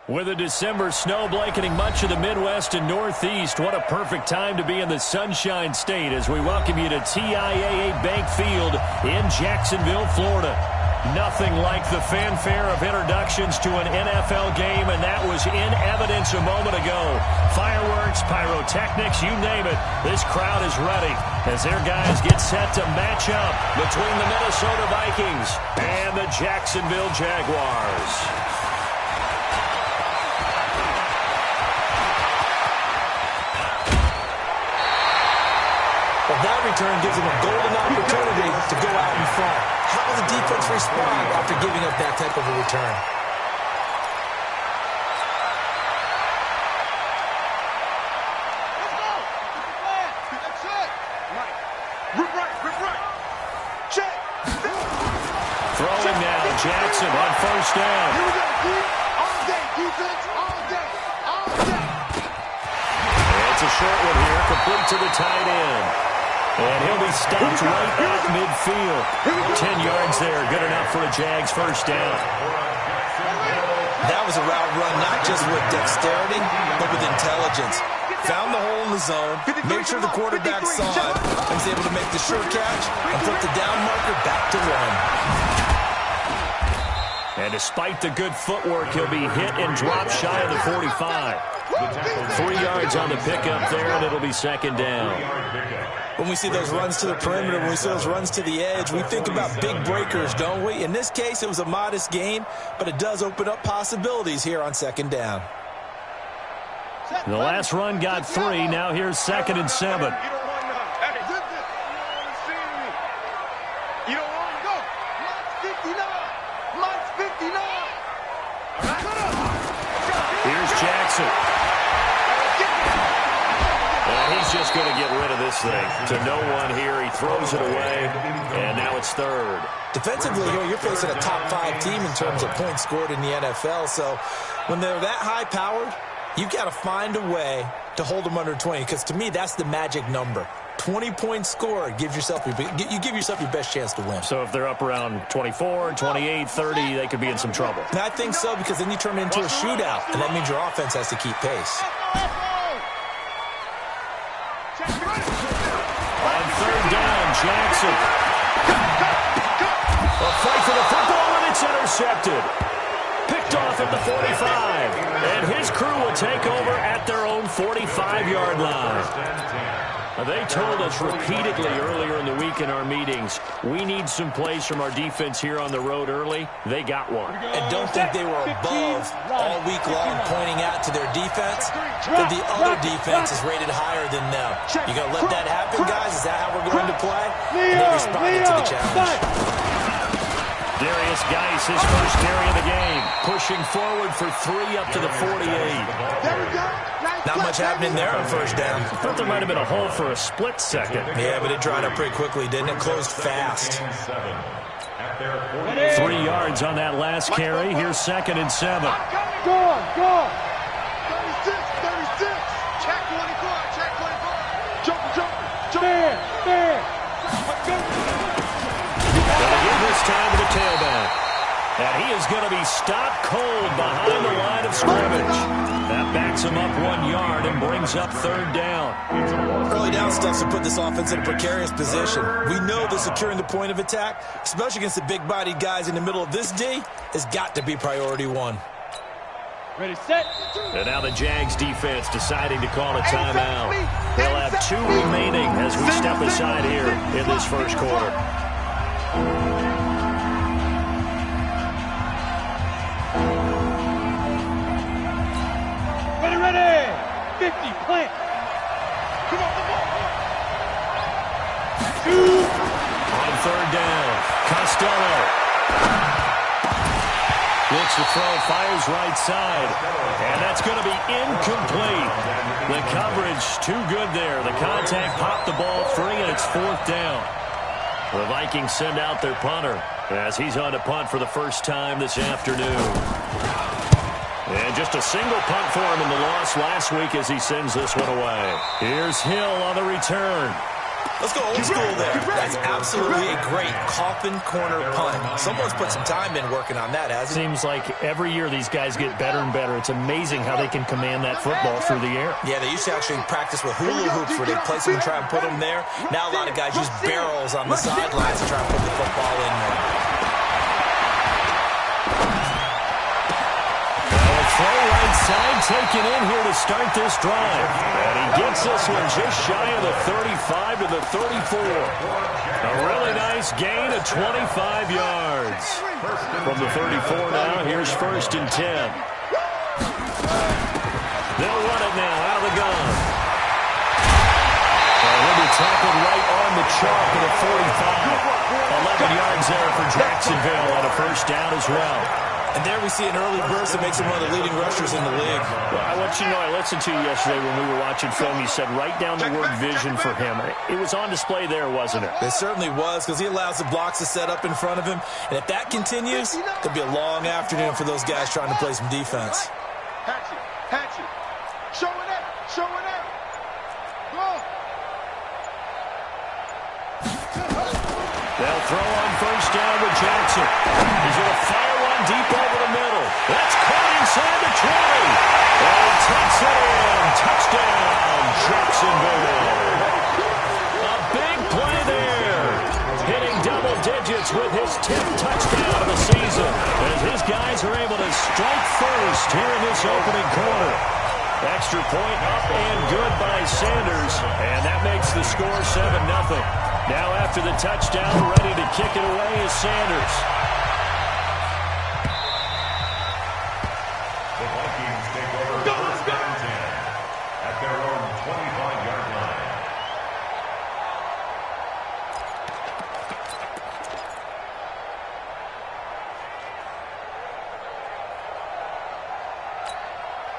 With a December snow blanketing much of the Midwest and Northeast, what a perfect time to be in the Sunshine State as we welcome you to TIAA Bank Field in Jacksonville, Florida. Nothing like the fanfare of introductions to an NFL game, and that was in evidence a moment ago. Fireworks, pyrotechnics, you name it. This crowd is ready as their guys get set to match up between the Minnesota Vikings and the Jacksonville Jaguars. That return gives them a golden opportunity to go out in front. How will the defense respond after giving up that type of a return? Let's go. That's it. Rip right. Check. Throwing now, Jackson on first down. Here we go. All day, defense. All day. It's a short one here, complete to the tight end. And he'll be stopped right at midfield. 10 yards there, good enough for a Jags first down. That was a route run not just with dexterity, but with intelligence. Found the hole in the zone, made sure the quarterback saw it, and was able to make the sure catch and flip the down marker back to run. And despite the good footwork, he'll be hit and dropped shy of the 45. 3 yards on the pickup there, and it'll be second down. When we see those runs to the perimeter, when we see those runs to the edge, we think about big breakers, don't we? In this case, it was a modest gain, but it does open up possibilities here on second down. The last run got 3. Now here's 2nd and 7. You don't want to go. Mine's 59. Here's Jackson. And he's just going to get rid of this thing. To no one here. He throws it away, and now it's 3rd. Defensively here, you're facing a top 5 team in terms of points scored in the NFL. So when they're that high-powered, you've got to find a way to hold them under 20, because to me, that's the magic number. 20 points scored, you give yourself your best chance to win. So if they're up around 24, 28, 30, they could be in some trouble. And I think so, because then you turn it into a shootout, and that means your offense has to keep pace. On 3rd down, Jackson. A fight for the football, and it's intercepted. Picked off at the 45. And his crew will take over at their own 45-yard line. They told us repeatedly earlier in the week in our meetings, we need some plays from our defense here on the road early. They got one. And don't think they were above all week long pointing out to their defense that the other defense is rated higher than them. You going to let that happen, guys? Is that how we're going to play? And they responded to the challenge. Darius Geis, his first carry of the game, pushing forward for 3 up to the 48. Not much happening there on first down. I thought there might have been a hole for a split second. Yeah, but it dried up pretty quickly, didn't it? Closed fast. 3 yards on that last carry. Here's 2nd and 7. Go on. 36. Check 24. Jump. There. Gonna give this time to the tailback. And he is going to be stopped cold behind the line of scrimmage. That backs him up 1 yard and brings up 3rd down. Early down stuff to put this offense in a precarious position. We know that securing the point of attack, especially against the big-bodied guys in the middle of this D, has got to be priority 1. Ready, set. And now the Jags defense deciding to call a timeout. They'll have 2 remaining as we step aside here in this first quarter. Ready. 50, plant. Come on. 2. On 3rd down, Costello. Looks to throw, fires right side. And that's going to be incomplete. The coverage too good there. The contact popped the ball free, and it's 4th down. The Vikings send out their punter as he's on to punt for the first time this afternoon. And just a single punt for him in the loss last week as he sends this one away. Here's Hill on the return. Let's go old school there. That's absolutely a great coffin corner punt. Someone's put some time in working on that, hasn't it? Seems like every year these guys get better and better. It's amazing how they can command that football through the air. Yeah, they used to actually practice with hula hoops where they place them and try and put them there. Now a lot of guys use barrels on the sidelines to try and put the football in there. Throw right side taken in here to start this drive. And he gets this one just shy of the 35 to the 34. A really nice gain of 25 yards. From the 34 now, here's 1st and 10. They'll run it now out of the gun. He'll be tackled right on the chalk at the 45. 11 yards there for Jacksonville and a 1st down as well. And there we see an early burst that makes him one of the leading rushers in the league. Well, I want you to know, I listened to you yesterday when we were watching film. You said write down the word vision for him. It was on display there, wasn't it? It certainly was, because he allows the blocks to set up in front of him. And if that continues, it could be a long afternoon for those guys trying to play some defense. Hatch it. Show it up. Go. They'll throw on 1st down with Jackson. He's going to fire one deep over the middle. That's caught inside the 20. And he takes it in. Touchdown, Jacksonville. A big play there. Hitting double digits with his 10th touchdown of the season. As his guys are able to strike first here in this opening quarter. Extra point up and good by Sanders. And that makes the score 7-0. Now after the touchdown, ready to kick it away is Sanders. The Vikings take over 1st and 10 at their own 25-yard line.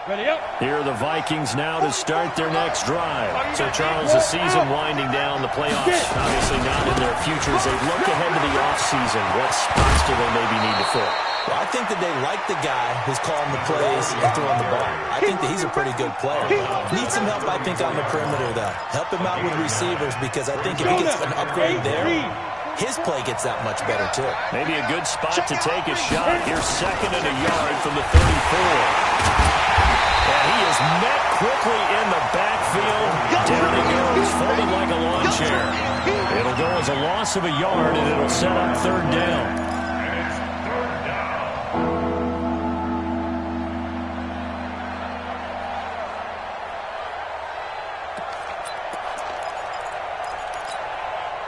Ready up. Here are the Vikings now to start their next drive. So, Charles, the season winding down, the playoffs obviously not in their future. As they look ahead to the offseason, what spots do they maybe need to fill? Well, I think that they like the guy who's calling the plays and throwing the ball. I think that he's a pretty good player. Needs some help, I think, on the perimeter, though. Help him out with receivers, because I think if he gets an upgrade there, his play gets that much better, too. Maybe a good spot to take a shot. Here's 2nd and a yard from the 34. And he is met quickly in the backfield. Down he goes, folded like a lawn chair. It'll go as a loss of a yard, and it'll set up 3rd down.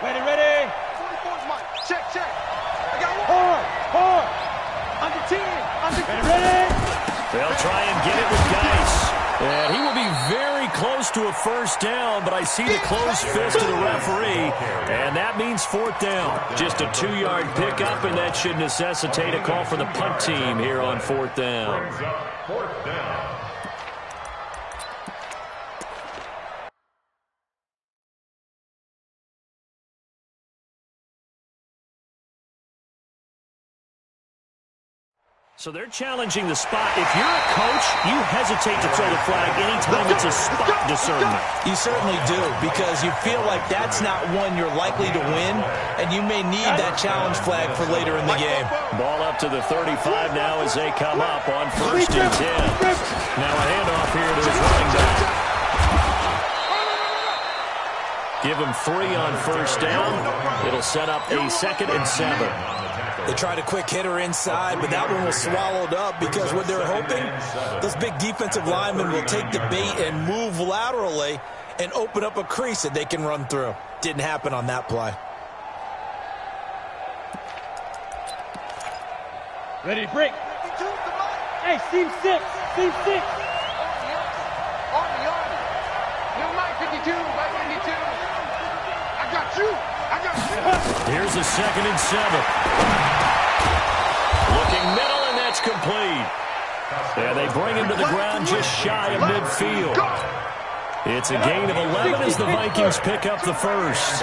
Ready. 44's mine. Check. I got one. Hard. Under 10. Ready. They'll try and get it with Geis. And he will be very close to a 1st down, but I see the closed fist of the referee, and that means 4th down. Just a 2-yard pickup, and that should necessitate a call for the punt team here on 4th down. 4th down. So they're challenging the spot. If you're a coach, you hesitate to throw the flag anytime it's a spot discernment. You certainly do, because you feel like that's not one you're likely to win, and you may need that challenge flag for later in the game. Ball up to the 35 now as they come up on 1st and 10. Now a handoff here to his running back. Give him 3 on 1st down. It'll set up a 2nd and 7. They tried a quick hitter inside, but that one was swallowed up, because what they're hoping, those big defensive linemen will take the bait and move laterally and open up a crease that they can run through. Didn't happen on that play. Ready to break. Hey, Steve 6. Steve 6. Army. You're my 52, my 52. I got you. Here's a 2nd and 7. Looking middle, and that's complete. And they bring him to the ground just shy of midfield. It's a gain of 11 as the Vikings pick up the 1st.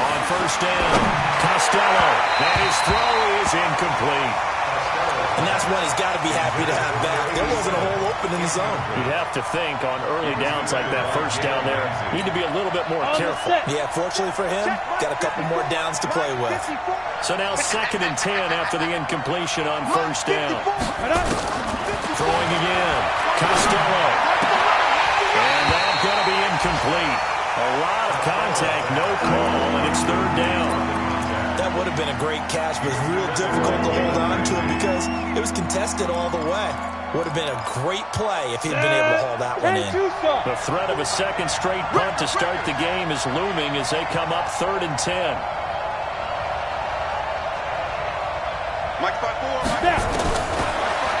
On 1st down, Costello, and his throw is incomplete. And that's one he's got to be happy to have back. There wasn't a hole open in the zone. You'd have to think on early downs like that first down there, need to be a little bit more careful. Yeah, fortunately for him, got a couple more downs to play with. So now 2nd and 10 after the incompletion on first down. Throwing again. Costello. And that's going to be incomplete. A lot of contact, no call, and it's 3rd down. That would have been a great catch, but it's real difficult to hold on to it because it was contested all the way. Would have been a great play if he'd been able to hold that one in. The threat of a second straight punt to start the game is looming as they come up 3rd and 10.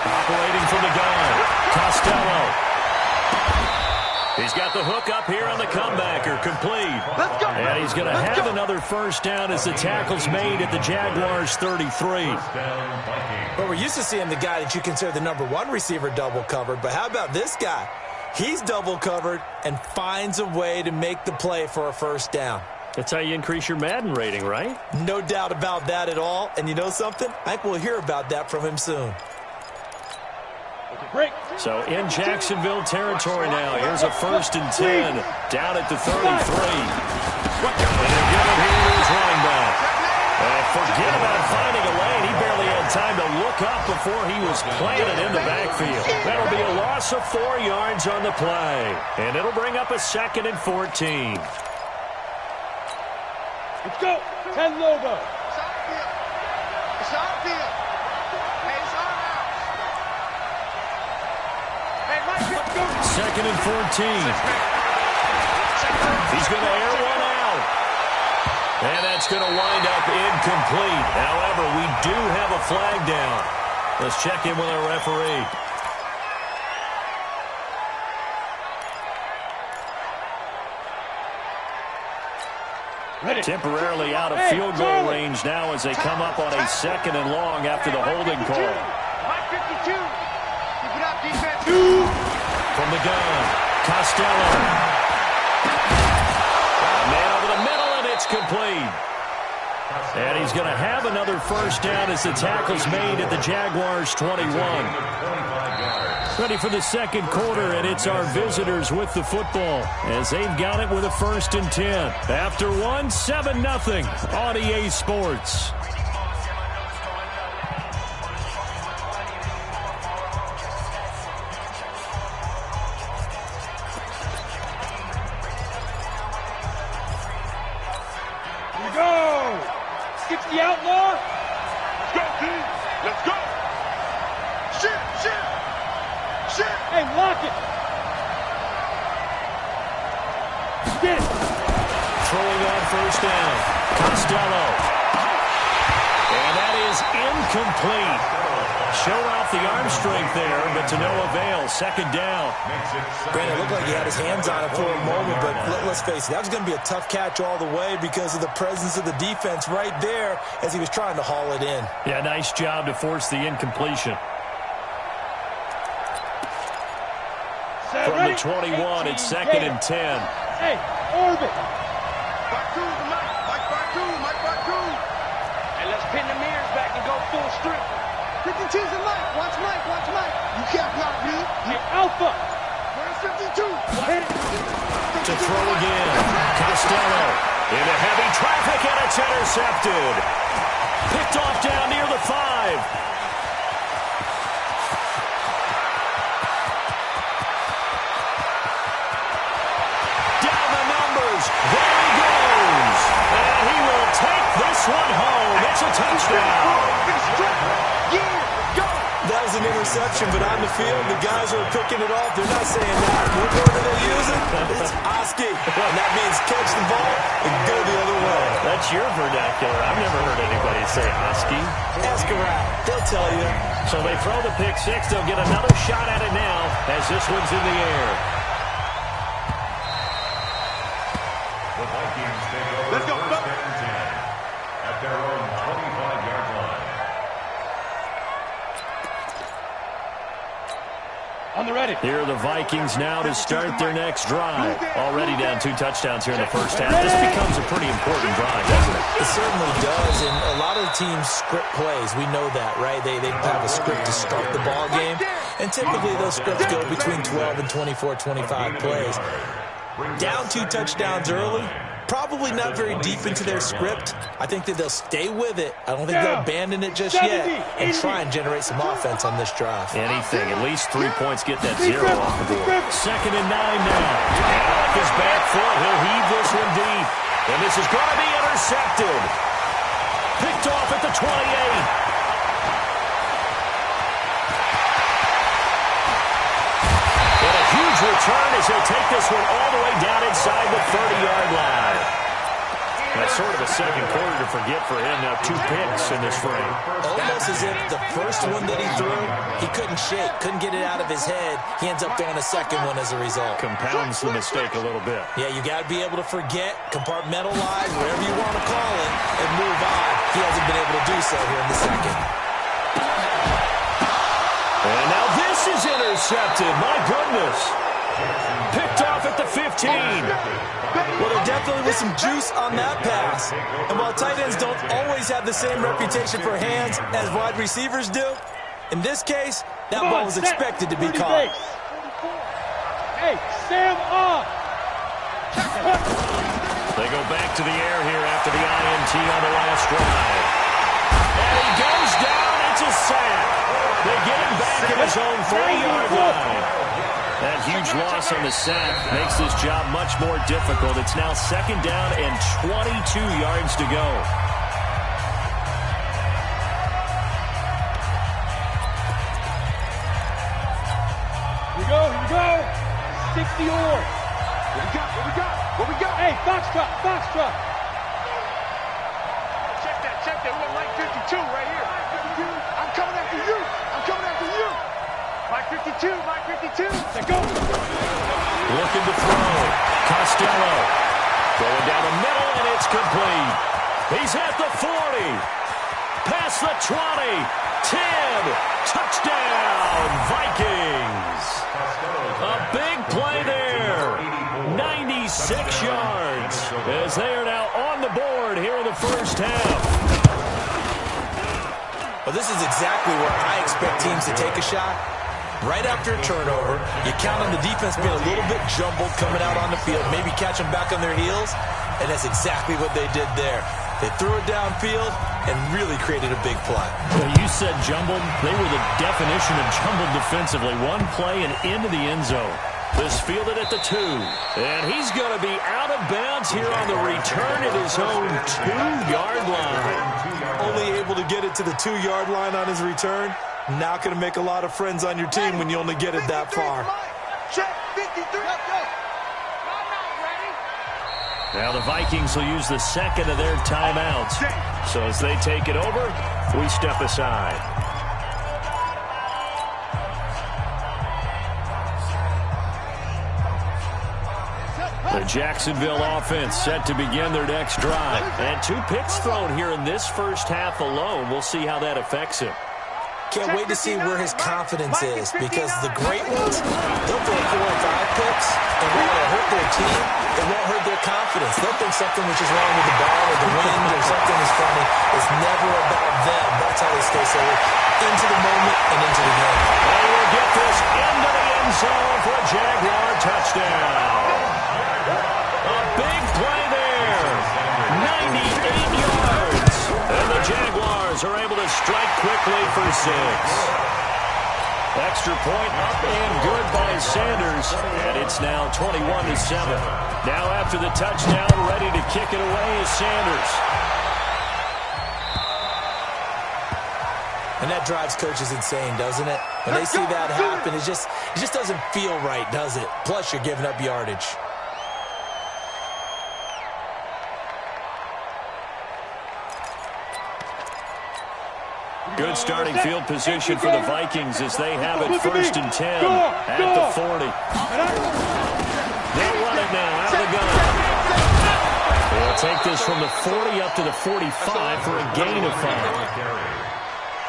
Operating from the gun, Costello. He's got the hook up here on the comebacker, complete. And he's going to have another first down as the tackle's made at the Jaguars' 33. But we're used to seeing the guy that you consider the #1 receiver double covered. But how about this guy? He's double covered and finds a way to make the play for a first down. That's how you increase your Madden rating, right? No doubt about that at all. And you know something? I think we'll hear about that from him soon. So in Jacksonville territory now. Here's a 1st and 10 down at the 33. And they're giving here to his running back. And forget about finding a lane. He barely had time to look up before he was planted in the backfield. That'll be a loss of 4 yards on the play. And it'll bring up a 2nd and 14. Let's go. 10 logo. Second and 14. He's going to air one out. And that's going to wind up incomplete. However, we do have a flag down. Let's check in with our referee. Temporarily out of field goal range now as they come up on a 2nd and long after the holding call. From the gun, Costello. Man over the middle, and it's complete. And he's going to have another first down as the tackle's made at the Jaguars' 21. Ready for the 2nd quarter, and it's our visitors with the football as they've got it with a 1st and 10. After one, 7-0 on EA Sports. The outlaw. Let's go, team. Let's go. Shit. Hey, lock it. Get it. Throwing on first down. Costello. And that is incomplete. Showed off the arm strength there, but to no avail. 2nd down. Granted, it looked like he had his hands on it for a moment, but let's face it, that was going to be a tough catch all the way because of the presence of the defense right there as he was trying to haul it in. Yeah, nice job to force the incompletion. From the 21, it's 2nd and 10. Hey, orbit. Mike. And let's pin the mirrors back and go full strip. 52's a Mike. Watch Mike. You can't block me. Hey, Alpha. Where's 52? To throw again. Costello into heavy traffic, and it's intercepted. Picked off down near the 5. There he goes. And he will take this one home. It's a touchdown. That was an interception, but on the field, the guys who are picking it off, they're not saying that. What word are they using? It's Oski. And that means catch the ball and go the other way. That's your vernacular. I've never heard anybody say Oski. Ask around. They'll tell you. So they throw the pick 6. They'll get another shot at it now as this one's in the air. The Vikings take over. Let's go. 1st and 10 at their own 25-yard line. On the ready. Here are the Vikings now to start their next drive. Already down 2 touchdowns here in the first half. This becomes a pretty important drive, doesn't it? It certainly does, and a lot of the teams script plays. We know that, right? They have a script to start the ball game, and typically those scripts go between 12 and 24, 25 plays. Down 2 touchdowns early, probably not very deep into their script. I think that they'll stay with it. I don't think they'll abandon it just yet and try and generate some offense on this drive. Anything. At least 3 points get that 0 off the board. 2nd and 9 now. And off his back foot, he'll heave this one deep. And this is going to be intercepted. Picked off at the 28. Huge return as he'll take this one all the way down inside the 30-yard line. That's sort of a second quarter to forget for him. Now 2 picks in this frame. Almost as if the first one that he threw, he couldn't shake, couldn't get it out of his head. He ends up throwing a second one as a result. Compounds the mistake a little bit. Yeah, you got to be able to forget, compartmentalize, whatever you want to call it, and move on. He hasn't been able to do so here in the second. And now this is intercepted. My goodness. Picked off at the 15. Well, there definitely was some juice on that pass. And while tight ends don't always have the same reputation for hands as wide receivers do, in this case, that ball was expected to be caught. Hey, Sam up. They go back to the air here after the INT on the last drive. And he goes down. It's a sack. They get him back at his own 30-yard line. That huge loss on the sack makes this job much more difficult. It's now 2nd down and 22 yards to go. Here we go, here we go. 60 or. What we got, what we got, what we got? Hey, Foxtrot, Foxtrot. Check that. We're Mike 52 right here. I'm coming after you. I'm coming after you. Mike 52, Mike 52. Let's go. Looking to throw. Costello. Going down the middle, and it's complete. He's at the 40. Past the 20. 10. Touchdown, Vikings. A big play there. 96 yards as they are now on the board here in the first half. Well, this is exactly where I expect teams to take a shot. Right after a turnover, you count on the defense being a little bit jumbled coming out on the field, maybe catch them back on their heels, and that's exactly what they did there. They threw it downfield and really created a big play. Well, you said jumbled. They were the definition of jumbled defensively. One play and into the end zone. This fielded at the 2. And he's going to be out of bounds here on the return at his own 2-yard line. Only able to get it to the 2-yard line on his return. Not going to make a lot of friends on your team when you only get it that far. Check 53. Now the Vikings will use the 2nd of their timeouts. So as they take it over, we step aside. The Jacksonville offense set to begin their next drive. And 2 picks thrown here in this first half alone. We'll see how that affects him. Can't wait to see where his confidence is, because the great ones, they'll throw 4 or 5 picks, and while it'll hurt their team, it won't hurt their confidence. They'll think something which is wrong with the ball or the wind or something is funny. It's never about them. That's how they stay so into the moment and into the game. They will get this into the end zone for a Jaguar touchdown. A big play there. 98 yards. And the Jaguars are able to strike quickly for 6. Extra point up and good by Sanders. And it's now 21-7. Now after the touchdown, ready to kick it away is Sanders. And that drives coaches insane, doesn't it? When they see that happen, it just doesn't feel right, does it? Plus, you're giving up yardage. Good starting field position for the Vikings as they have it 1st and 10 at the 40. They'll run it now out of the gun. They'll take this from the 40 up to the 45 for a gain of 5.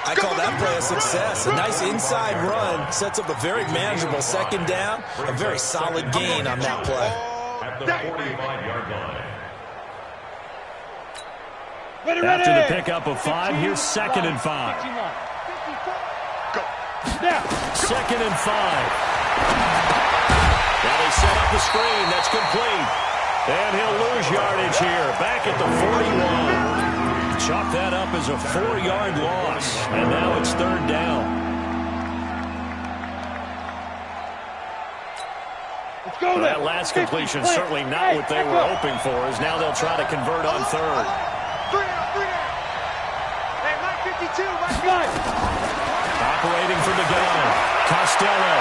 I call that play a success. A nice inside run sets up a very manageable second down. A very solid gain on that play. At the 45-yard line. After the pickup of 5, here's 2nd and 5. Second and 5. Now they set up the screen. That's complete. And he'll lose yardage here. Back at the 41. Chalk that up as a 4-yard loss. And now it's 3rd down. Well, that last completion certainly not what they were hoping for, as now they'll try to convert on 3rd. Hey, Mike 52, Mike 5. Operating from the gun, Costello.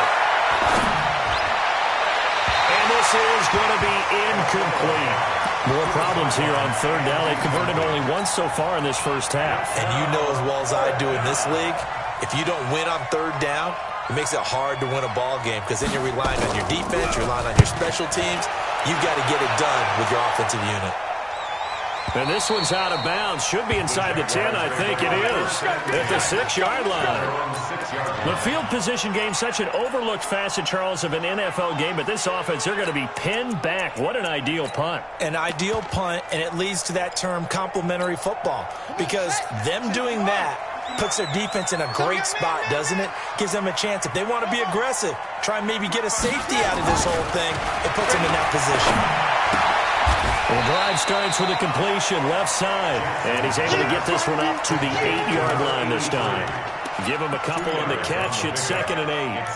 And this is going to be incomplete. More problems here on 3rd down. They've converted only once so far in this first half. And you know as well as I do in this league, if you don't win on 3rd down, it makes it hard to win a ball game because then you're relying on your defense, you're relying on your special teams. You've got to get it done with your offensive unit. And this one's out of bounds. Should be inside the 10, I think it is. At the 6-yard line. The field position game, such an overlooked facet, Charles, of an NFL game. But this offense, they're going to be pinned back. What an ideal punt. An ideal punt, and it leads to that term complementary football. Because them doing that puts their defense in a great spot, doesn't it? Gives them a chance. If they want to be aggressive, try and maybe get a safety out of this whole thing, it puts them in that position. The drive starts with a completion, left side. And he's able to get this one up to the 8-yard line this time. Give him a couple on the catch. It's 2nd and 8.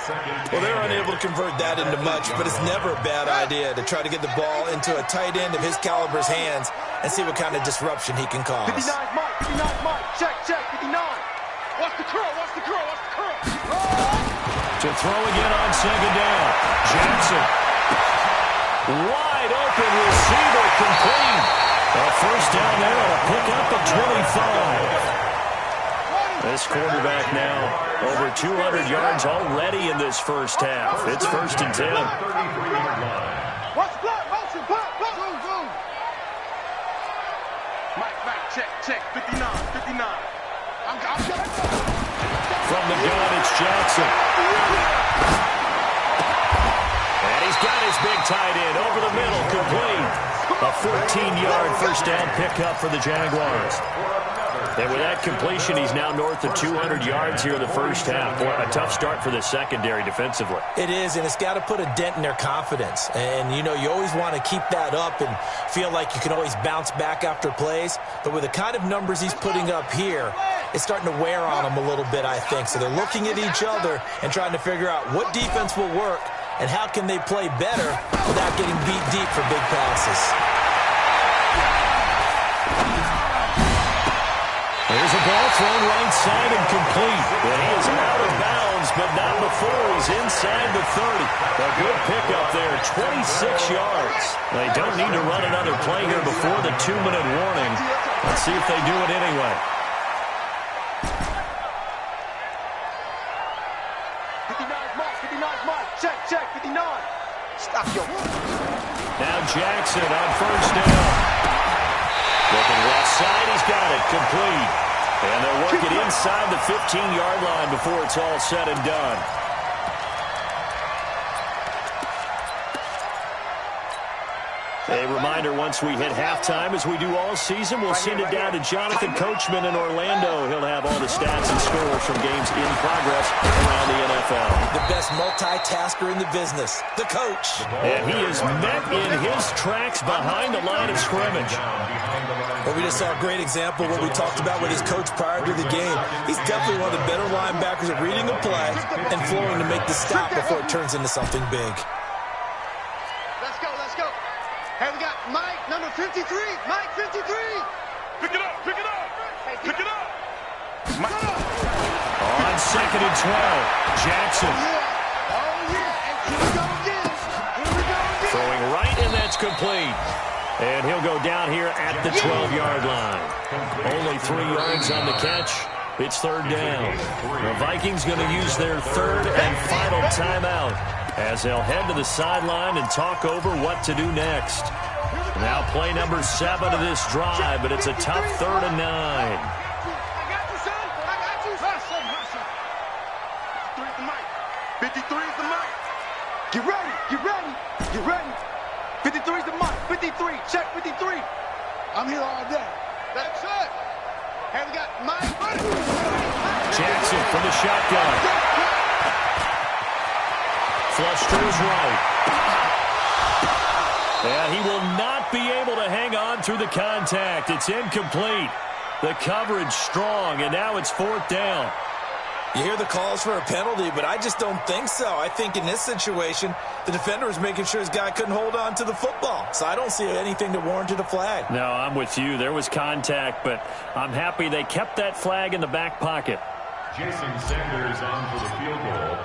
Well, they're unable to convert that into much, but it's never a bad idea to try to get the ball into a tight end of his caliber's hands and see what kind of disruption he can cause. 59 Mike, 59 Mike. Check, 59. Watch the curl, watch the curl, watch the curl. To throw again on 2nd down. Jackson. Wide open receiver, complete. A first down there on a pickup of 25. This quarterback now over 200 yards already in this first half. It's 1st and 10. Watch block, motion, block, block. Boom. Mike, check, 59. I'm From the gun, it's Jackson. And he's got his big tight end over the middle, complete. A 14-yard first down pickup for the Jaguars. And with that completion, he's now north of 200 yards here in the first half. Boy, a tough start for the secondary defensively. It is, and it's got to put a dent in their confidence. And, you know, you always want to keep that up and feel like you can always bounce back after plays. But with the kind of numbers he's putting up here, it's starting to wear on them a little bit, I think. So they're looking at each other and trying to figure out what defense will work and how can they play better without getting beat deep for big passes. There's a ball thrown right side and complete. And he is out of bounds, but not before he's inside the 30. A good pickup there, 26 yards. They don't need to run another play here before the 2-minute warning. Let's see if they do it anyway. 59 Mike, check, 59. Stop your. Now Jackson on first down. Looking left side, he's got it, complete. And they'll work it inside the 15-yard line before it's all said and done. A reminder, once we hit halftime, as we do all season, we'll send it down to Jonathan Coachman in Orlando. He'll have all the stats and scores from games in progress around the NFL. The best multitasker in the business, the coach. And he is met in his tracks behind the line of scrimmage. Well, we just saw a great example of what we talked about with his coach prior to the game. He's definitely one of the better linebackers at reading a play and flowing to make the stop before it turns into something big. Let's go. Hey, we got Mike, number 53. Mike, 53. Pick it up. Mike. On 2nd and 12, Jackson. Oh, yeah. And here we go again. Throwing right, and that's complete. And he'll go down here at the 12-yard line. Only 3 yards on the catch. It's 3rd down. The Vikings going to use their 3rd and final timeout as they'll head to the sideline and talk over what to do next. Now play number 7 of this drive, but it's a tough 3rd and 9. I got you, son. 53 is the mic. 53 is the mic. Get ready. Get ready. Get ready. 53 is the mic. 53. Check 53. I'm here all day. That's it. Have we got Mike? Jackson from the shotgun. Flush to his right. And he will not be able to hang on through the contact. It's incomplete. The coverage strong, and now it's 4th down. You hear the calls for a penalty, but I just don't think so. I think in this situation, the defender was making sure his guy couldn't hold on to the football. So I don't see anything that warranted a flag. No, I'm with you. There was contact, but I'm happy they kept that flag in the back pocket. Jason Sanders on for the field goal.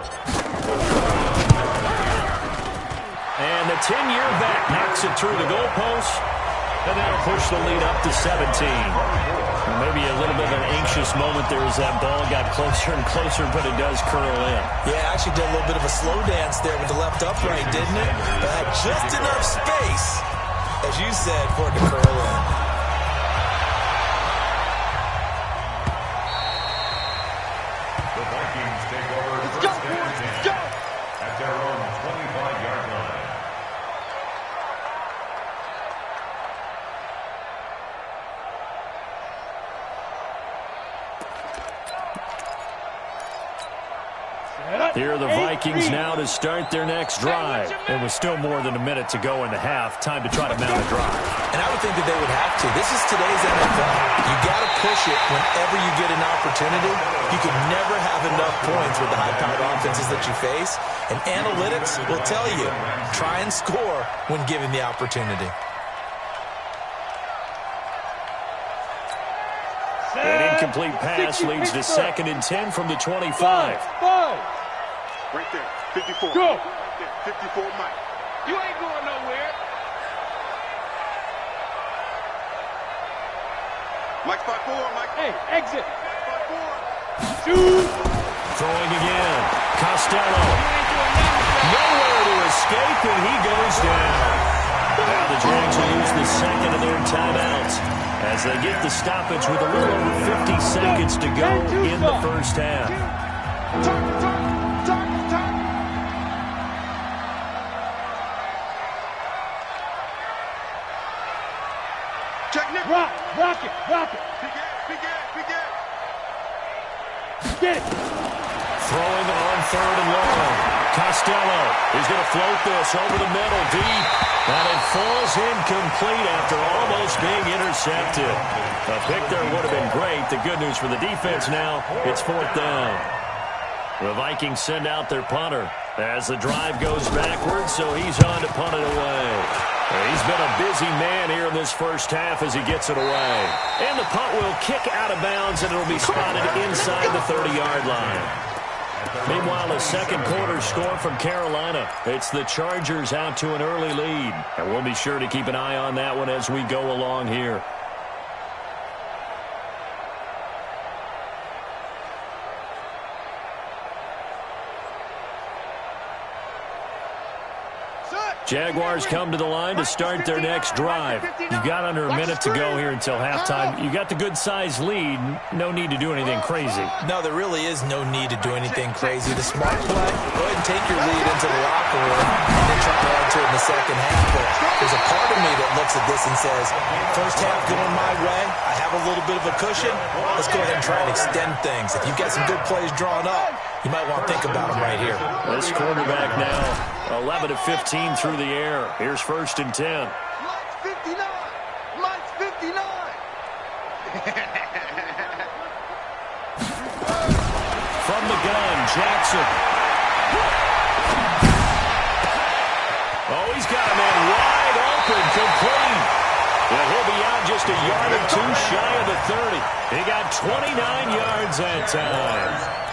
And the 10-year back knocks it through the goalpost, and that'll push the lead up to 17. Maybe a little bit of an anxious moment there as that ball got closer and closer, but it does curl in. Yeah, actually did a little bit of a slow dance there with the left upright, didn't it? But had just enough space, as you said, for it to curl in. The Vikings take over first and 10 at their own 25-yard line. Here are the Vikings now to start their next drive. It was still more than a minute to go in the half. Time to try to mount a drive. And I would think that they would have to. This is today's NFL. You got to push it whenever you get an opportunity. You can never have enough points with the high-powered offenses that you face. And analytics will tell you, try and score when given the opportunity. An incomplete pass leads to 2nd and 10 from the 25. Right there. 54. Go. Right there. 54, Mike. You ain't going nowhere. Mike 5-4, Mike. Hey, exit. 5-4. Shoot. Throwing again. Costello. Nowhere to escape, and he goes down. Now the Jags will use the second of their timeouts as they get the stoppage with a little over 50 seconds to go in the first half. Rock it. Get it. Throwing on 3rd and long. Costello is going to float this over the middle deep. And it falls incomplete after almost being intercepted. A pick there would have been great. The good news for the defense now, it's 4th down. The Vikings send out their punter as the drive goes backwards, so he's on to punt it away. He's been a busy man here in this first half as he gets it away. And the punt will kick out of bounds, and it'll be spotted inside the 30-yard line. Meanwhile, a second quarter score from Carolina. It's the Chargers out to an early lead. And we'll be sure to keep an eye on that one as we go along here. Jaguars come to the line to start their next drive. You've got under a minute to go here until halftime. You got the good-sized lead. No need to do anything crazy. No, there really is no need to do anything crazy. The smart play, go ahead and take your lead into the locker room and then try to add to it in the second half. But there's a part of me that looks at this and says, first half going my way. I have a little bit of a cushion. Let's go ahead and try and extend things. If you've got some good plays drawn up, you might want to think about them right here. This quarterback now 11 of 15 through the air. Here's 1st and 10. Mike's 59. Mike's 59. From the gun, Jackson. Oh, he's got a man wide open, complete. And he'll be out just a yard or two shy of the 30. He got 29 yards that time.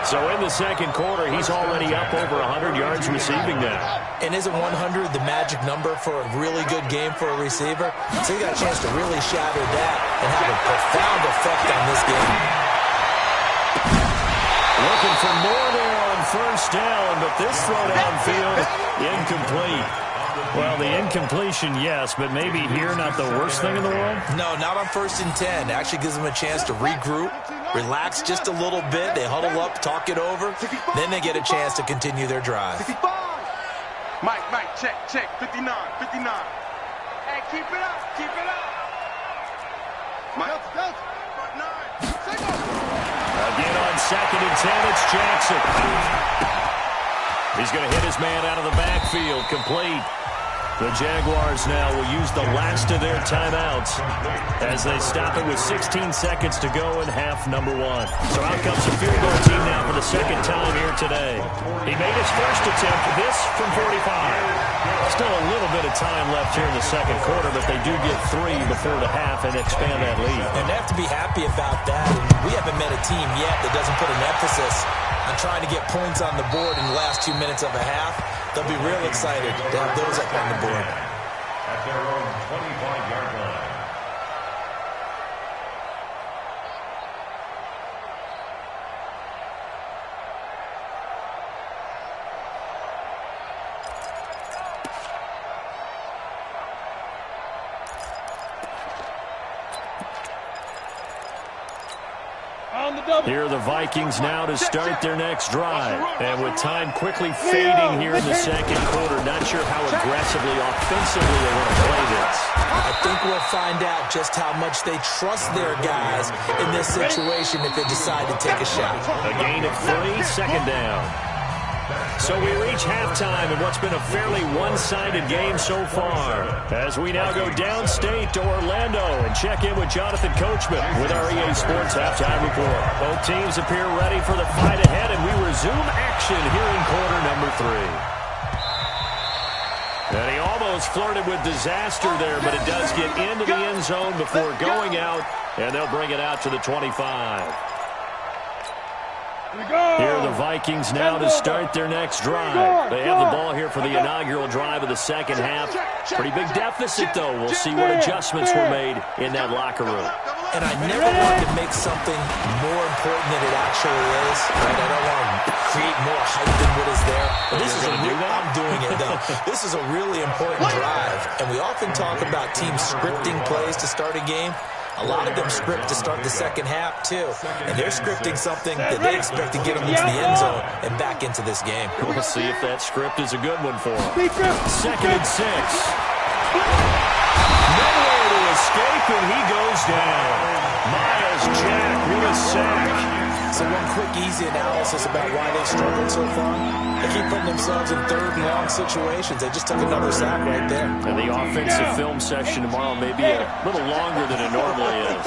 So in the second quarter, he's already up over 100 yards receiving now. And isn't 100 the magic number for a really good game for a receiver? So he got a chance to really shatter that and have a profound effect on this game. Looking for more there on 1st down, but this throw downfield, incomplete. Well, the incompletion, yes, but maybe here not the worst thing in the world? No, not on 1st and 10. Actually gives them a chance to regroup, relax just a little bit. They huddle up, talk it over. Then they get a chance to continue their drive. Mike, check. 59. Hey, keep it up. Mike, Again on 2nd and 10, it's Jackson. He's going to hit his man out of the backfield, complete. The Jaguars now will use the last of their timeouts as they stop it with 16 seconds to go in half number 1. So out comes the field goal team now for the second time here today. He made his first attempt, this from 45. Still a little bit of time left here in the second quarter, but they do get 3 before the half and expand that lead. And they have to be happy about that. And we haven't met a team yet that doesn't put an emphasis on trying to get points on the board in the last 2 minutes of a half. They'll be real excited to have those up on the board. At their own 25-yard line. Here are the Vikings now to start their next drive. And with time quickly fading here in the second quarter, not sure how aggressively, offensively they want to play this. I think we'll find out just how much they trust their guys in this situation if they decide to take a shot. A gain of 3, second down. So we reach halftime in what's been a fairly one-sided game so far. As we now go downstate to Orlando and check in with Jonathan Coachman with our EA Sports Halftime Report. Both teams appear ready for the fight ahead, and we resume action here in quarter number 3. And he almost flirted with disaster there, but it does get into the end zone before going out, and they'll bring it out to the 25. Here are the Vikings now to start their next drive. They have the ball here for the inaugural drive of the second half. Pretty big deficit, though. We'll see what adjustments were made in that locker room. And I never want to make something more important than it actually is. Right? I don't want to create more hype than what is there. But this is I'm doing it, though. This is a really important drive. And we often talk about teams scripting plays to start a game. A lot of them script to start the second half, too. And they're scripting something that they expect to get them into the end zone and back into this game. We'll see if that script is a good one for them. 2nd and 6. Nowhere to escape, and he goes down. Miles Jack with a sack. So one quick, easy analysis about why they've struggled so far. They keep putting themselves in 3rd and long situations. They just took another sack right there. And the offensive film session tomorrow may be a little longer than it normally is.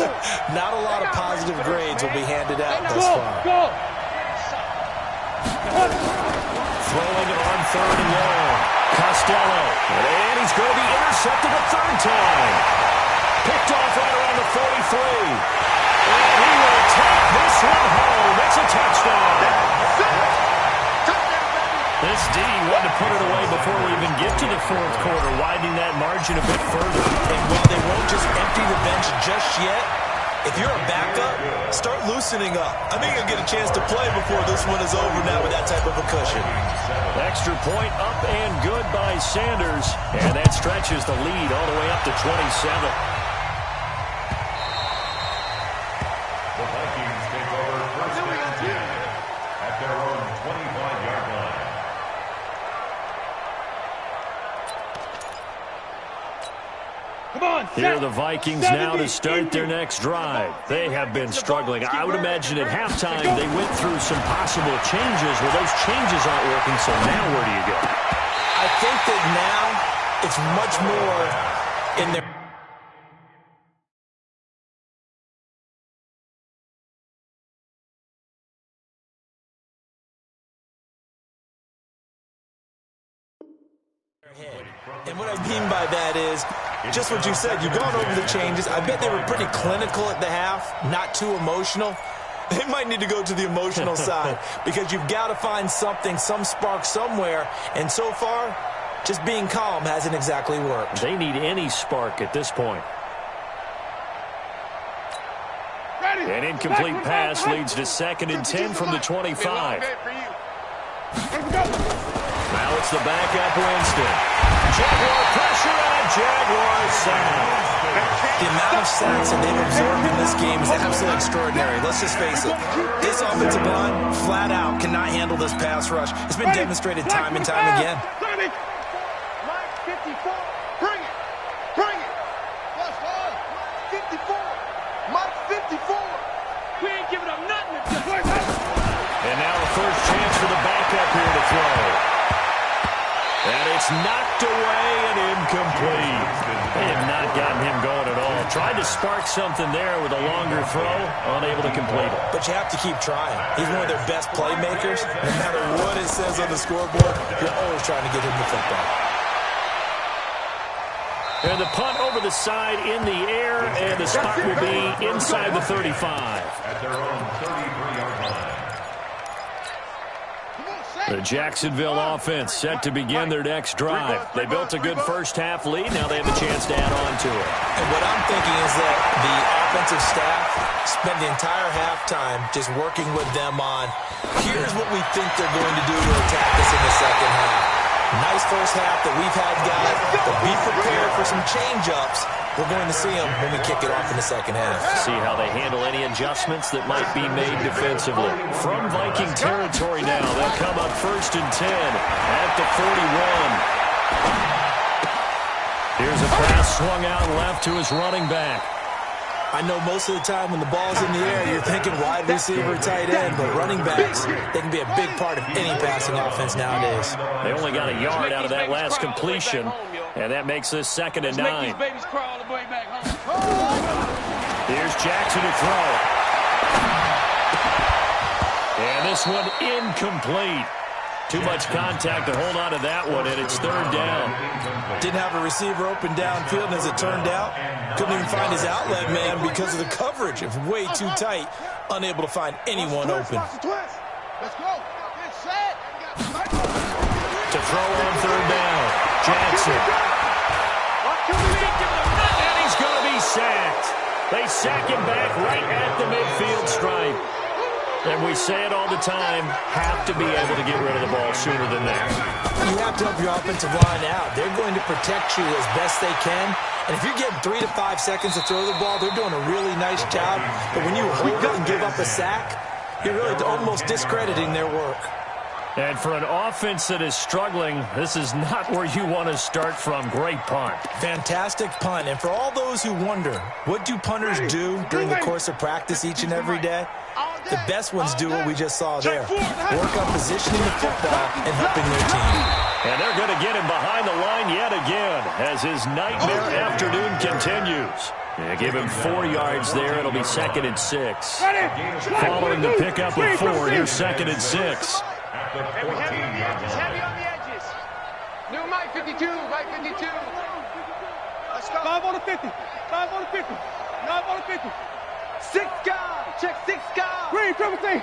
Not a lot of positive grades will be handed out thus far. Throwing it on 3rd and long. Costello. And he's going to be intercepted a 3rd time. Picked off right around the 43. And he will take this one home. It's a touchdown. This D wanted to put it away before we even get to the 4th quarter, widening that margin a bit further. And while they won't just empty the bench just yet, if you're a backup, start loosening up. I think you'll get a chance to play before this one is over now with that type of a cushion. Extra point up and good by Sanders. And that stretches the lead all the way up to 27. The Vikings take over 1st and 10 at their own 25-yard line. Here are the Vikings now to start their next drive. They have been struggling. I would imagine at halftime they went through some possible changes. Well, those changes aren't working, so now where do you go? I think that now it's much more in their head. And what I mean by that is just what you said. You've gone over the changes. I bet they were pretty clinical at the half, not too emotional. They might need to go to the emotional side because you've got to find something, some spark somewhere. And so far, just being calm hasn't exactly worked. They need any spark at this point. An incomplete pass leads to 2nd and 10 from the 25. Now it's the backup Winston. Jaguar pressure on Jaguar sack. The amount of sacks that they've absorbed in this game is absolutely extraordinary. Let's just face it. This offensive line, flat out, cannot handle this pass rush. It's been demonstrated time and time again. Mike 54. Bring it. Bring it. Let's go. 54. Mike 54. We ain't giving up nothing. And now the first chance for the backup here to throw. And it's knocked away and incomplete. They have not gotten him going at all. Tried to spark something there with a longer throw, unable to complete it. But you have to keep trying. He's one of their best playmakers. No matter what it says on the scoreboard, you're always trying to get him the football. And the punt over the side in the air, and the spot will be inside the 35. At their own 33-yard line. The Jacksonville offense set to begin their next drive. They built a good first-half lead. Now they have a chance to add on to it. And what I'm thinking is that the offensive staff spent the entire halftime just working with them on, here's what we think they're going to do to attack us in the second half. Nice first half that we've had, guys, but be prepared for some change-ups. We're going to see them when we kick it off in the second half. See how they handle any adjustments that might be made defensively. From Viking territory now, they'll come up 1st and 10 at the 41. Here's a pass swung out left to his running back. I know most of the time when the ball's in the air, you're thinking wide receiver, tight end, but running backs, they can be a big part of any passing offense nowadays. They only got a yard out of that last completion, and that makes this 2nd and 9. Here's Jackson to throw. And this one incomplete. Too much contact to hold on to that one, and it's 3rd down. Didn't have a receiver open downfield, and as it turned out, couldn't even find his outlet man because of the coverage. It was way too tight, unable to find anyone open. Let's go. Get set. To throw on 3rd down, Jackson. And he's going to be sacked. They sack him back right at the midfield stripe. And we say it all the time, have to be able to get rid of the ball sooner than that. You have to help your offensive line out. They're going to protect you as best they can. And if you're getting 3 to 5 seconds to throw the ball, they're doing a really nice job. But when you hold it and give up a sack, you're really almost discrediting their work. And for an offense that is struggling, this is not where you want to start from. Great punt. Fantastic punt. And for all those who wonder, what do punters do during the course of practice each and every day? The best ones do what we just saw there. Work on positioning the football and helping their team. And they're going to get him behind the line yet again as his nightmare afternoon continues. Yeah, give him 4 yards there. It'll be 2nd and 6. Following the pickup of 4, here's 2nd and 6. Heavy on the edges, heavy on the edges. New Mike 52, Mike 52. Let's go. 5 on the 50, 5 on the 50, 9 on the 50. 6 guys, check 6 guys. Green, triple T. No,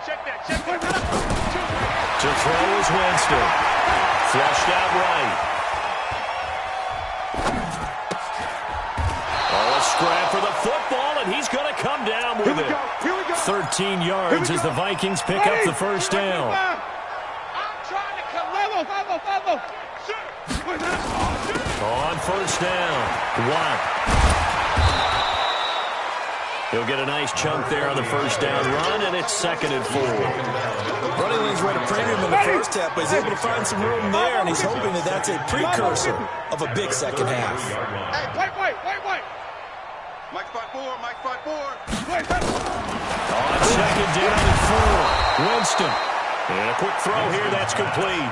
check that, check that. To throw is Winston. Flushed out right. Oh, a scrap for the football, and he's going to come down with it. Here we go. 13 yards as the Vikings pick up the first down. I'm trying to come. Level. On first down, Watt. He'll get a nice chunk there on the first down run, and it's 2nd and 4. Running lanes were at a premium in the first half, but he's able to find some room there, and he's hoping that that's a precursor of a big second half. Hey, wait. Mike 5-4, Mike 5-4. On 2nd down and 4, Winston. And a quick throw here, that's complete.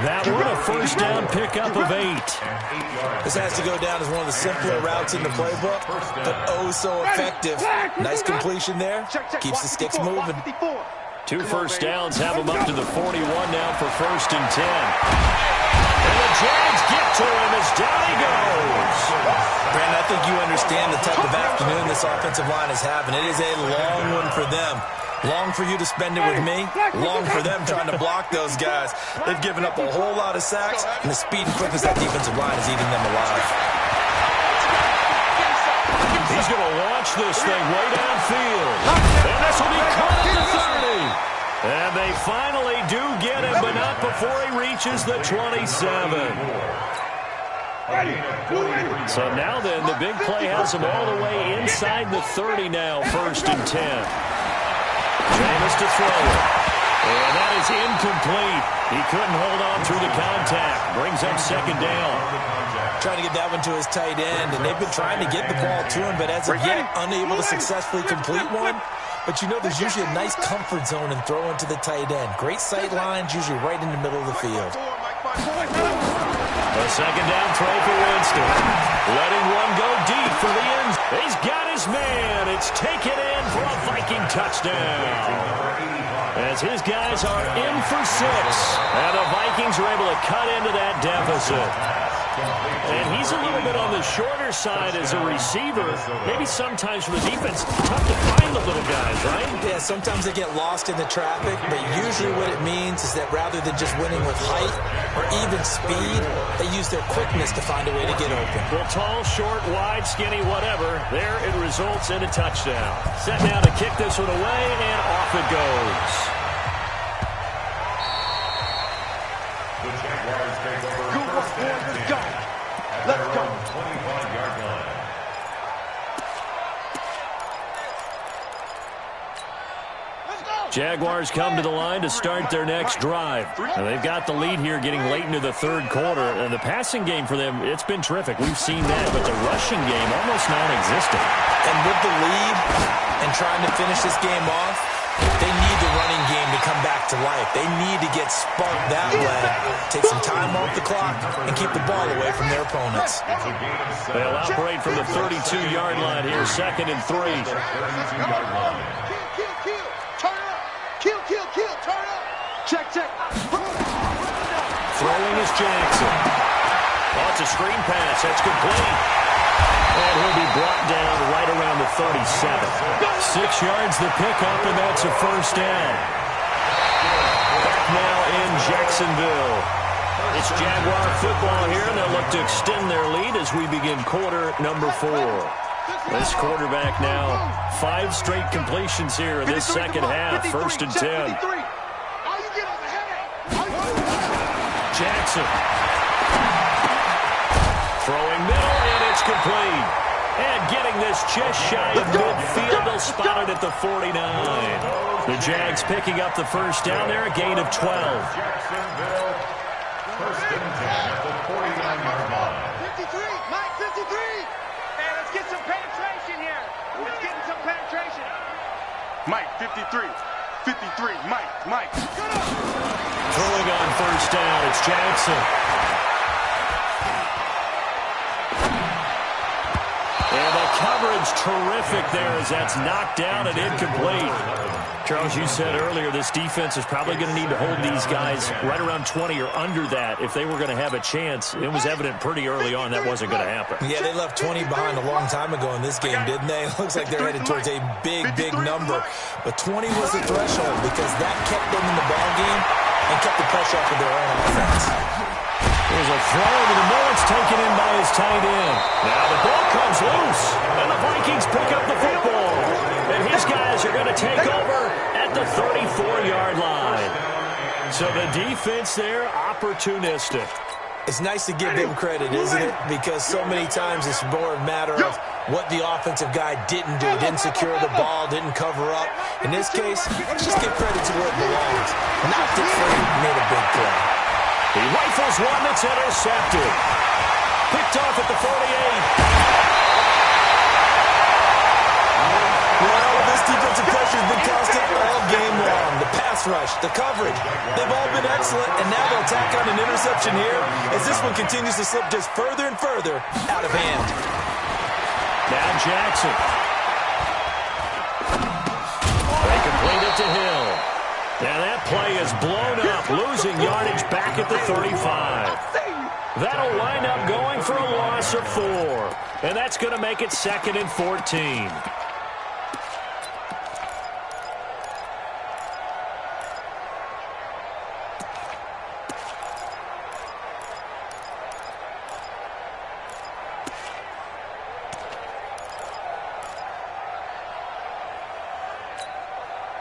That one, a first down pickup of 8. This has to go down as one of the simpler routes in the playbook, but oh so effective. Nice completion there. Keeps the sticks moving. 2 first downs have him up to the 41 now for 1st and 10. And the Jags get to him as down he goes. Brandon, I think you understand the type of afternoon this offensive line is having. It is a long one for them. Long for you to spend it with me. Long for them trying to block those guys. They've given up a whole lot of sacks, and the speed and quickness of that defensive line is eating them alive. He's going to launch this thing way downfield. And this will be caught at the 30. And they finally do get him, but not before he reaches the 27. So now then, the big play has him all the way inside the 30 now, 1st and 10. Jameis to throw it. And that is incomplete. He couldn't hold on through the contact. Brings up 2nd down. Trying to get that one to his tight end, and they've been trying to get the ball to him, but as of yet, unable to successfully complete one. But you know there's usually a nice comfort zone in throwing to the tight end. Great sight lines, usually right in the middle of the field. A 2nd down throw for Winston. Letting one go deep for the end. He's got his man. It's taken in for a Viking touchdown. As his guys are in for 6. And the Vikings are able to cut into that deficit. And he's a little bit on the shorter side as a receiver. Maybe sometimes for the defense, tough to find the little guys, right? Yeah, sometimes they get lost in the traffic, but usually what it means is that rather than just winning with height or even speed, they use their quickness to find a way to get open. Well, tall, short, wide, skinny, whatever, there it results in a touchdown. Set now to kick this one away, and off it goes. The Jaguars take over. Good work, boys. Let's go. Let's go. 25-yard line. Jaguars come to the line to start their next drive. And they've got the lead here getting late into the 3rd quarter. And the passing game for them, it's been terrific. We've seen that, but the rushing game almost non-existent. And with the lead and trying to finish this game off, they need the running game to come back to life. They need to get sparked that way, take some time off the clock, and keep the ball away from their opponents. They'll operate from the 32-yard line here, 2nd and 3. Kill, turn up. Check. Throwing is Jackson. Oh, it's a screen pass. That's complete. And he'll be brought down right around the 37. 6 yards the pickup, and that's a 1st down. Back now in Jacksonville. It's Jaguar football here, and they'll look to extend their lead as we begin quarter number 4. This quarterback now, 5 straight completions here in this 2nd half, 1st and 10. Jackson. Throwing middle, and it's complete. And getting this just shy of midfield, they'll spot it at the 49. The Jags picking up the 1st down there, a gain of 12. Jacksonville, 1st and 10 at the 49-yard line. 53, Mike, 53. Hey, let's get some penetration here. Let's get some penetration. Mike, 53. 53, Mike. Throwing on 1st down, it's Jackson. And the coverage terrific there as that's knocked down and incomplete. Charles, you said earlier this defense is probably going to need to hold these guys right around 20 or under that if they were going to have a chance. It was evident pretty early on that wasn't going to happen. Yeah, they left 20 behind a long time ago in this game, didn't they? It looks like they're headed towards a big number. But 20 was the threshold because that kept them in the ball game and kept the pressure off of their own offense. There's a throw over the middle. It's taken in by his tight end. Now the ball comes loose, and the Vikings pick up the football. And his guys are going to take over at the 34-yard line. So the defense there, opportunistic. It's nice to give them credit, isn't it? Because so many times it's more a matter of what the offensive guy didn't do. Didn't secure the ball, didn't cover up. In this case, just give credit to where it belongs. Knocked it free, made a big play. He rifles one that's intercepted. Picked off at the 48. Well, this defensive pressure has been constant all game long. The pass rush, the coverage, they've all been excellent, and now they'll tack on an interception here as this one continues to slip just further and further out of hand. Now Jackson. They complete it to Hill. Now that play is blown up, losing yardage back at the 35. That'll wind up going for a loss of 4. And that's going to make it 2nd and 14.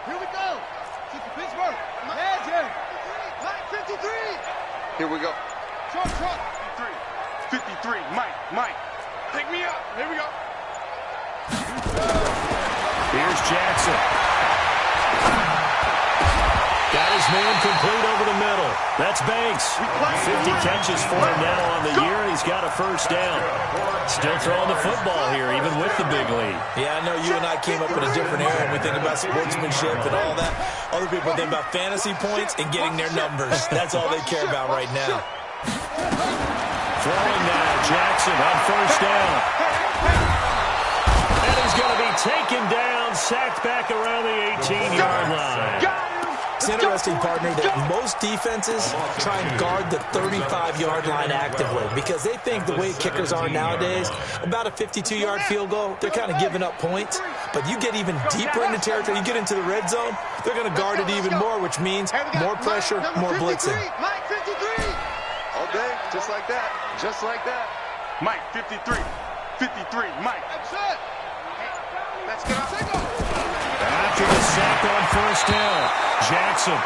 Here we go. Pittsburgh. Here we go. Short, 53. Mike. Pick me up. Here we go. Here's Jackson. Got his man complete over the middle. That's Banks. 50 catches for him now on the year, and he's got a first down. Still throwing the football here, even with the big lead. Yeah, I know you and I came up in a different era, and we think about sportsmanship and all that. Other people think about fantasy points and getting their numbers. That's all they care about right now. Throwing now, Jackson on first down. And he's going to be taken down, sacked back around the 18-yard line. It's interesting, partner, that most defenses try and guard the 35-yard line actively because they think the way kickers are nowadays, about a 52-yard field goal, they're kind of giving up points. But you get even deeper into territory, you get into the red zone, they're going to guard it even more, which means more pressure, more blitzing. Mike 53. All day, just like that. Just like that. Mike 53. Mike. That's it. Let's get up. After the sack on first down, Jackson.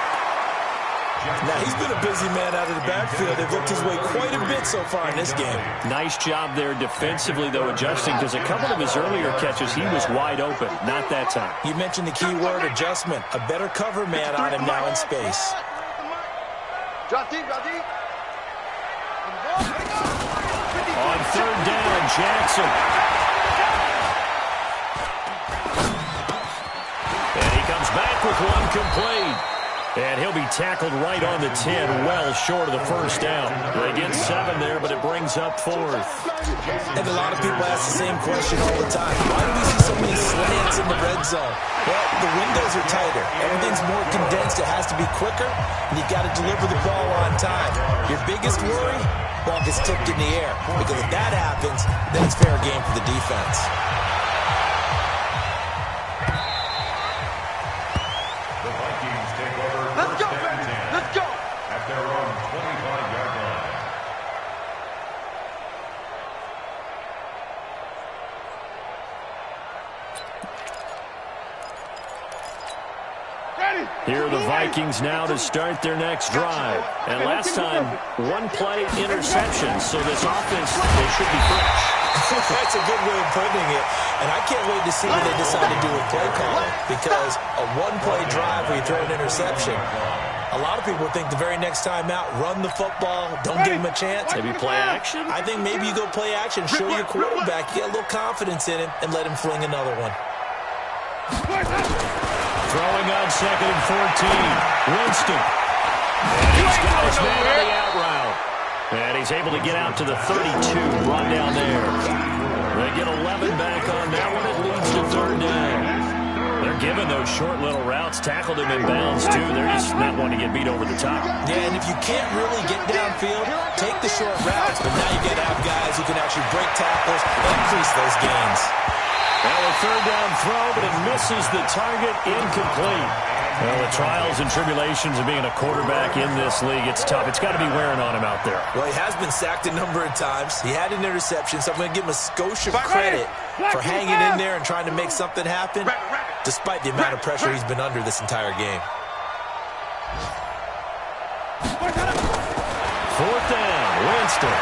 Now, he's been a busy man out of the backfield. They've looked his way quite a bit so far in this game. Nice job there defensively, though, adjusting, because a couple of his earlier catches, he was wide open. Not that time. You mentioned the key word, adjustment. A better cover man on him now in space. Drop deep. On third down, Jackson. And he comes back with one complete. And he'll be tackled right on the 10, well short of the first down. They get 7 there, but it brings up 4th. And a lot of people ask the same question all the time. Why do we see so many slants in the red zone? Well, the windows are tighter. Everything's more condensed. It has to be quicker, and you've got to deliver the ball on time. Your biggest worry? Ball gets tipped in the air. Because if that happens, then it's fair game for the defense. The Vikings take over first and 10. Let's go. At their own 25-yard line. Here are the Vikings now to start their next drive. And last time, one play interception, so this offense, they should be fresh. That's a good way of putting it. And I can't wait to see what they decide to do with play calling, because a one-play drive where you throw an interception, a lot of people think the very next time out, run the football, don't give him a chance. Maybe play action? I think maybe you go play action, show your quarterback, you get a little confidence in him, and let him fling another one. Throwing on 2nd and 14. Winston. And he's got his man on the out route. And he's able to get out to the 32, run down there. They get 11 back on that one. It leads to 3rd down. They're giving those short little routes. Tackled him in bounds, too. They're just not wanting to get beat over the top. Yeah, and if you can't really get downfield, take the short routes. But now you get out guys who can actually break tackles and increase those gains. Now a 3rd down throw, but it misses the target, incomplete. Well, the trials and tribulations of being a quarterback in this league, it's tough. It's got to be wearing on him out there. Well, he has been sacked a number of times. He had an interception, so I'm going to give him a skosh of credit for hanging in there and trying to make something happen, despite the amount of pressure he's been under this entire game. 4th down, Winston.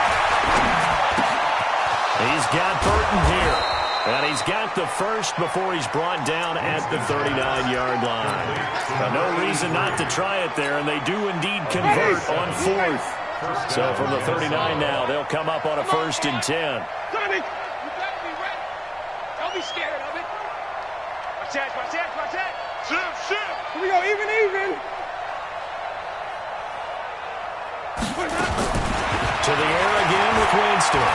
He's got Burton here. And he's got the first before he's brought down at the 39-yard line. Now, no reason not to try it there, and they do indeed convert on 4th. So from the 39 now, they'll come up on a 1st and 10. Tommy, you gotta be ready. Don't be scared of it. Watch that. Shift. Here we go, even. To the air again with Winston.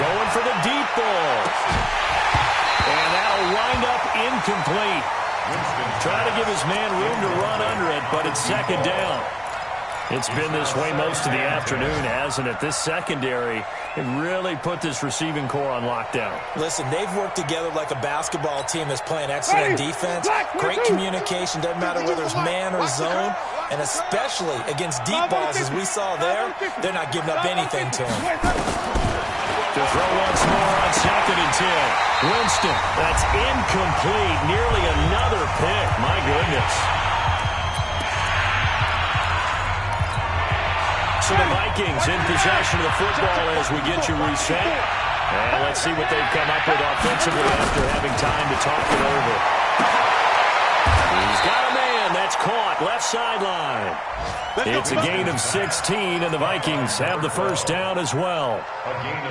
Going for the deep ball. And that'll wind up incomplete. Trying to give his man room to run under it, but it's 2nd down. It's been this way most of the afternoon, hasn't it? This secondary, it really put this receiving core on lockdown. Listen, they've worked together like a basketball team that's playing excellent defense. Great communication, doesn't matter whether it's man or zone. And especially against deep balls, as we saw there, they're not giving up anything to him. To throw once more on 2nd and 10. Winston, that's incomplete. Nearly another pick. My goodness. So the Vikings in possession of the football as we get you reset. And let's see what they've come up with offensively after having time to talk it over. He's got a man. That's caught. Left sideline. It's a gain of 16, and the Vikings have the first down as well.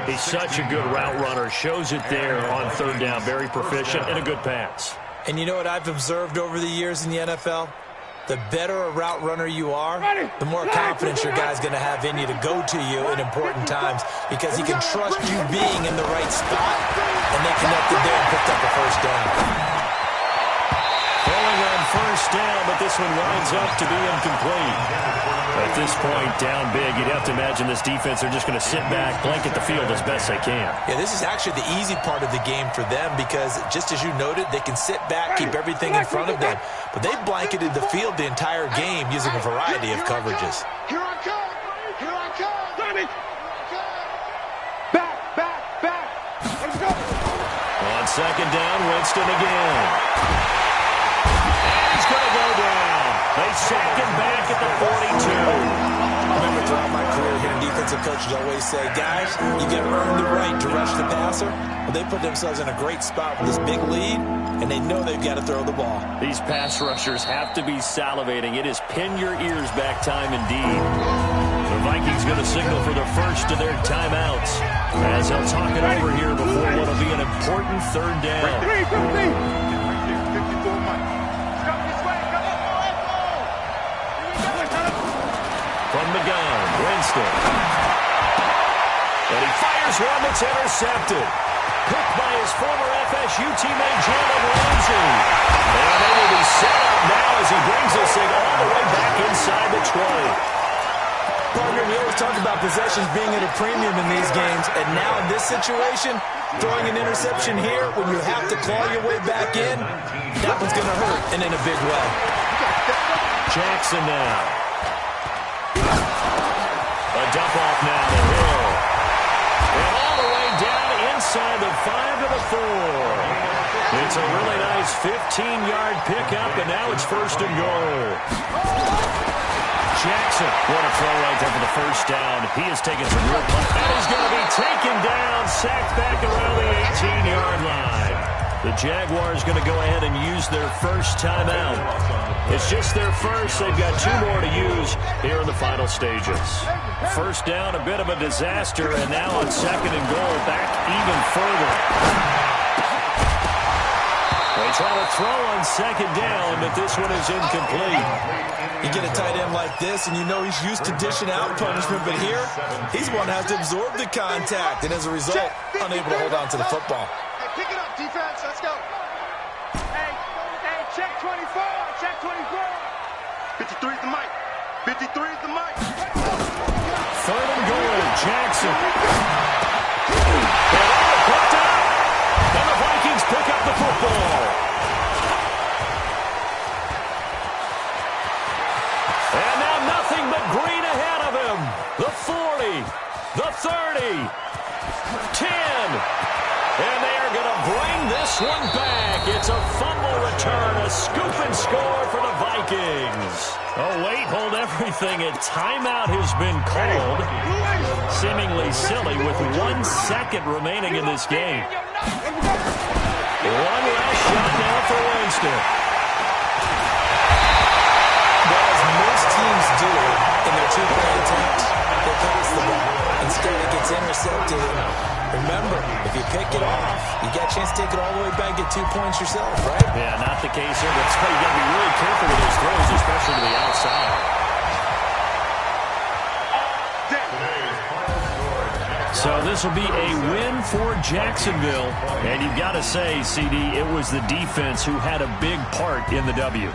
He's such a good route runner. Shows it there on third down. Very proficient and a good pass. And you know what I've observed over the years in the NFL? The better a route runner you are, the more confidence your guy's going to have in you to go to you in important times because he can trust you being in the right spot, and they connected there and picked up the first down. Throwing on first down, but this one winds up to be incomplete. At this point, down big, you'd have to imagine this defense, they're just going to sit back, blanket the field as best they can. Yeah, this is actually the easy part of the game for them because, just as you noted, they can sit back, keep everything in front of them. But they blanketed the field the entire game using a variety of coverages. Here I come. Here I come. Ready. Back, back, back. Let's go. On second down, Winston again. And he's going to go down. They sack him back at the 42. I remember throughout my career here, defensive coaches always say, guys, you got to earn the right to rush the passer. Well, they put themselves in a great spot with this big lead, and they know they've got to throw the ball. These pass rushers have to be salivating. It is pin your ears back time indeed. The Vikings going to signal for the first of their timeouts as they'll talk it over here before what will be an important third down. From the gun, Winston. And he fires one that's intercepted. Picked by his former FSU teammate, Jalen Ramsey. And they will be set up now as he brings this thing all the way back inside the 20. Partner, we always talk about possessions being at a premium in these games, and now in this situation, throwing an interception here when you have to claw your way back in, that one's going to hurt, and in a big way. Jackson now. A dump off now to Hill. And all the way down inside the 5 to the 4. It's a really nice 15-yard pickup, and now it's first and goal. Jackson, what a throw right there for the first down. He has taken some real punch. And he's going to be taken down, sacked back around the 18-yard line. The Jaguars going to go ahead and use their first timeout. It's just their first. They've got 2 more to use here in the final stages. First down, a bit of a disaster, and now on second and goal, back even further. They try to throw on second down, but this one is incomplete. You get a tight end like this, and you know he's used to dishing out punishment, but here, he's one that has to absorb the contact, and as a result, unable to hold on to the football. Hey, pick it up, defense. Let's go. Hey, check 24. Check 24. 53 is the mic. 53 is the mic. Third and goal, Jackson. And picked up. And the Vikings pick up the football. And now nothing but green ahead of him. The 40, the 30, 10. And they are going to bring this one back. It's a fumble return, a scoop and score for the Vikings. Oh, wait, hold everything. A timeout has been called. Seemingly silly with 1 second remaining in this game. One last shot now for Winston. Well, as most teams do in their 2-point attempts, they pass the ball. Instead, it gets intercepted. Remember, if you pick it off, you got a chance to take it all the way back, get 2 points yourself, right? Yeah, not the case here. That's why you got to be really careful with those throws, especially to the outside. So this will be a win for Jacksonville. And you've got to say, CD, it was the defense who had a big part in the W.